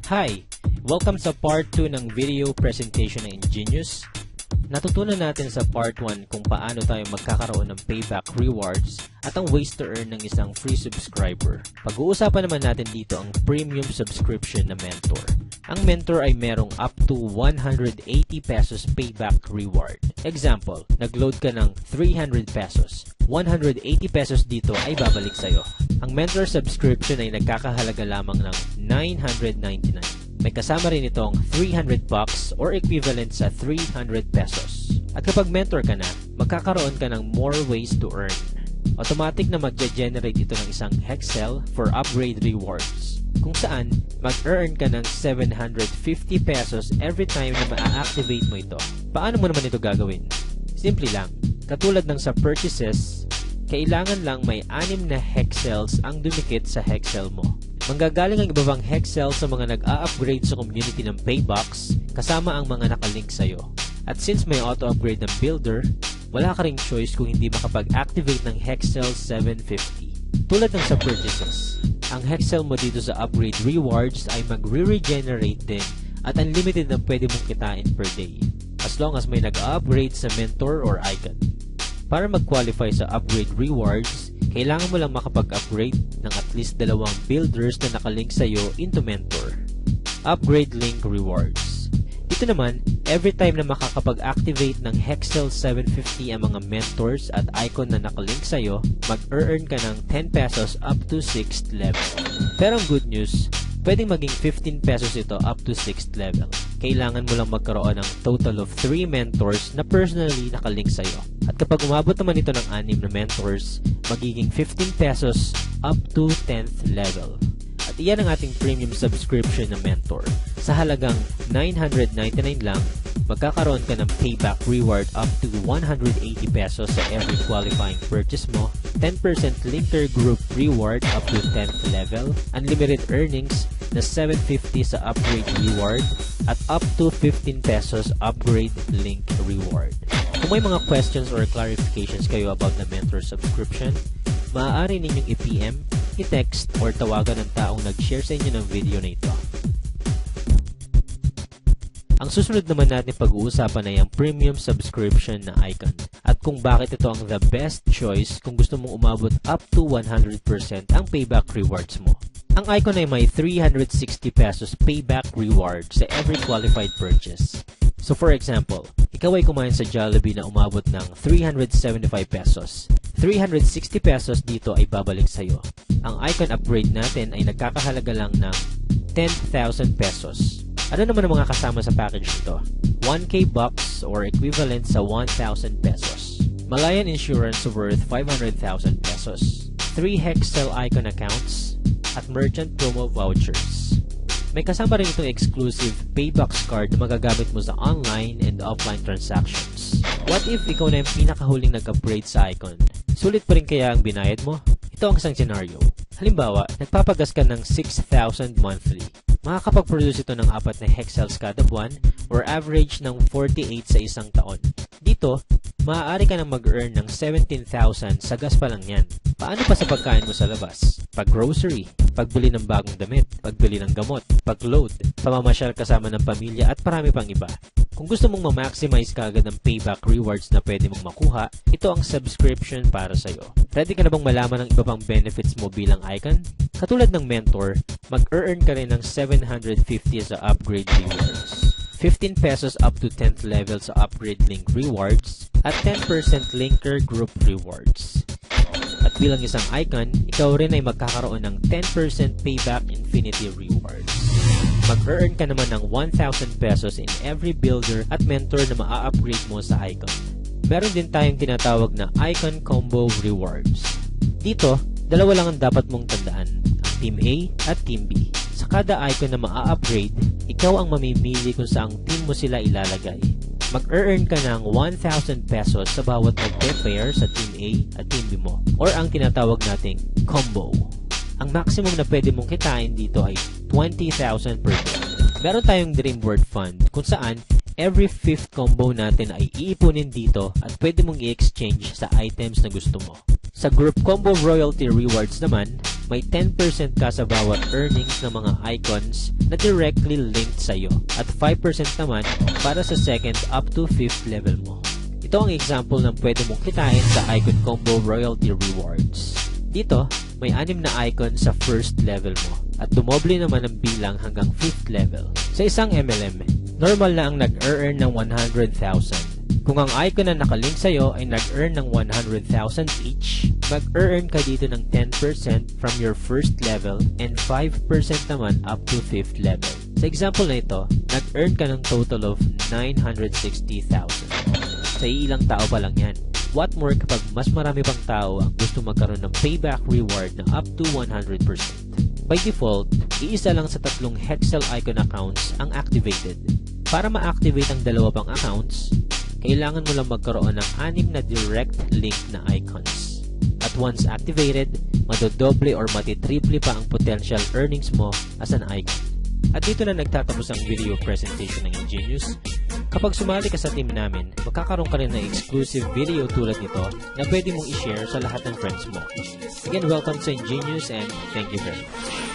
Hi! Welcome sa part 2 ng video presentation ng Ingenious. Natutunan natin sa part 1 kung paano tayo magkakaroon ng payback rewards at ang ways to earn ng isang free subscriber. Pag-uusapan naman natin dito ang premium subscription na mentor. Ang mentor ay merong up to 180 pesos payback reward. Example, nag-load ka ng 300 pesos. 180 pesos dito ay babalik sa'yo. Ang mentor subscription ay nagkakahalaga lamang ng 999. May kasama rin itong 300 bucks or equivalent sa 300 pesos. At kapag mentor ka na, magkakaroon ka ng more ways to earn. Automatic na magge-generate ito ng isang Hexel for upgrade rewards, kung saan mag-earn ka ng 750 pesos every time na ma-activate mo ito. Paano mo naman ito gagawin? Simple lang. Katulad ng sa purchases, kailangan lang may 6 na Hexels ang dumikit sa Hexel mo. Manggagaling ang iba pang Hexel sa mga nag-a-upgrade sa community ng Paybox kasama ang mga nakalink sa'yo. At since may auto-upgrade ng builder, wala ka ring choice kung hindi makapag-activate ng Hexel 750. Tulad ng sa purchases, ang Hexel mo dito sa upgrade rewards ay magre-regenerate din at unlimited na pwede mong kitain per day, as long as may nag-a-upgrade sa mentor or icon. Para mag-qualify sa upgrade rewards, kailangan mo lang makapag-upgrade ng at least 2 builders na nakalink sa'yo into mentor. Upgrade link rewards. Dito naman, every time na makakapag-activate ng Hexel 750 ang mga mentors at icon na nakalink sa'yo, mag-earn ka ng 10 pesos up to 6th level. Pero ang good news, pwedeng maging 15 pesos ito up to 6th level. Kailangan mo lang magkaroon ng total of 3 mentors na personally nakalink sa'yo. At kapag umabot naman ito ng 6 na mentors, magiging 15 pesos up to 10th level. At iyan ang ating premium subscription na mentor. Sa halagang 999 lang, magkakaroon ka ng payback reward up to 180 pesos sa every qualifying purchase mo, 10% linker group reward up to 10th level, unlimited earnings na 750 sa upgrade reward, at up to 15 pesos upgrade link reward. Kung may mga questions or clarifications kayo about the mentor subscription, maaari ninyong i-PM, i-text, or tawagan ng taong nag-share sa inyo ng video na ito. Ang susunod naman natin pag-uusapan ay ang premium subscription na icon at kung bakit ito ang the best choice kung gusto mong umabot up to 100% ang payback rewards mo. Ang icon ay may 360 pesos payback reward sa every qualified purchase. So for example, ikaw ay kumain sa Jollibee na umabot ng 375 pesos. 360 pesos dito ay babalik sa'yo. Ang icon upgrade natin ay nagkakahalaga lang ng 10,000 pesos. Ano naman ang mga kasama sa package nito? 1K bucks or equivalent sa 1,000 pesos. Malayan Insurance worth 500,000 pesos. 3 Hexel icon accounts at merchant promo vouchers. May kasama rin itong exclusive Paybox card na magagamit mo sa online and offline transactions. What if ikaw na yung pinakahuling nag-upgrade sa icon? Sulit pa rin kaya ang binayad mo? Ito ang isang scenario. Halimbawa, nagpapagas ka ng 6,000 monthly. Makakapag-produce ito ng 4 na Hexels kada buwan or average ng 48 sa isang taon. Dito, maaari ka nang mag-earn ng 17,000 sa gas pa lang yan. Paano pa sa pagkain mo sa labas? Pag-grocery, pagbili ng bagong damit, pagbili ng gamot, pag-load, pamamasyal kasama ng pamilya at marami pang iba. Kung gusto mong ma-maximize kaagad ng payback rewards na pwede mong makuha, ito ang subscription para sa'yo. Ready ka na bang malaman ang iba pang benefits mo bilang icon? Katulad ng mentor, mag-earn ka rin ng 750 sa upgrade rewards, 15 pesos up to 10th level sa upgrade link rewards, at 10% linker group rewards. At bilang isang icon, ikaw rin ay magkakaroon ng 10% payback infinity rewards. Mag-earn ka naman ng 1,000 pesos in every builder at mentor na maa-upgrade mo sa icon. Meron din tayong tinatawag na icon combo rewards. Dito, 2 lang ang dapat mong tandaan, ang Team A at Team B. Sa kada icon na maa-upgrade, ikaw ang mamimili kung saang team mo sila ilalagay. Mag-earn ka ng 1,000 pesos sa bawat mag-pair sa Team A at Team B mo, or ang tinatawag nating combo. Ang maximum na pwede mong kitain dito ay 20,000 per day. Meron tayong Dream Board Fund kung saan every 5th combo natin ay iipunin dito at pwede mong i-exchange sa items na gusto mo. Sa Group Combo Royalty Rewards naman, may 10% ka sa bawat earnings ng mga icons na directly linked sa'yo at 5% naman para sa second up to 5th level mo. Ito ang example ng pwede mong kitain sa Icon Combo Royalty Rewards. Dito, may 6 na icon sa first level mo at dumoble naman ang bilang hanggang 5th level. Sa isang MLM, normal na ang nag-earn ng 100,000. Kung ang icon na nakalink sa'yo ay nag-earn ng 100,000 each, mag-earn ka dito ng 10% from your first level and 5% naman up to 5th level. Sa example na ito, nag-earn ka ng total of 960,000. Sa ilang tao pa lang yan. What more kapag mas marami pang tao ang gusto magkaroon ng payback reward na up to 100%. By default, iisa lang sa 3 Hexel icon accounts ang activated. Para ma-activate ang 2 pang accounts, kailangan mo lang magkaroon ng 6 na direct link na icons. At once activated, madodoble or matitriple pa ang potential earnings mo as an icon. At dito na nagtatapos ang video presentation ng Ingenious. Kapag sumali ka sa team namin, magkakaroon ka rin ng exclusive video tulad nito na pwede mong i-share sa lahat ng friends mo. Again, welcome sa Ingenious and thank you very much.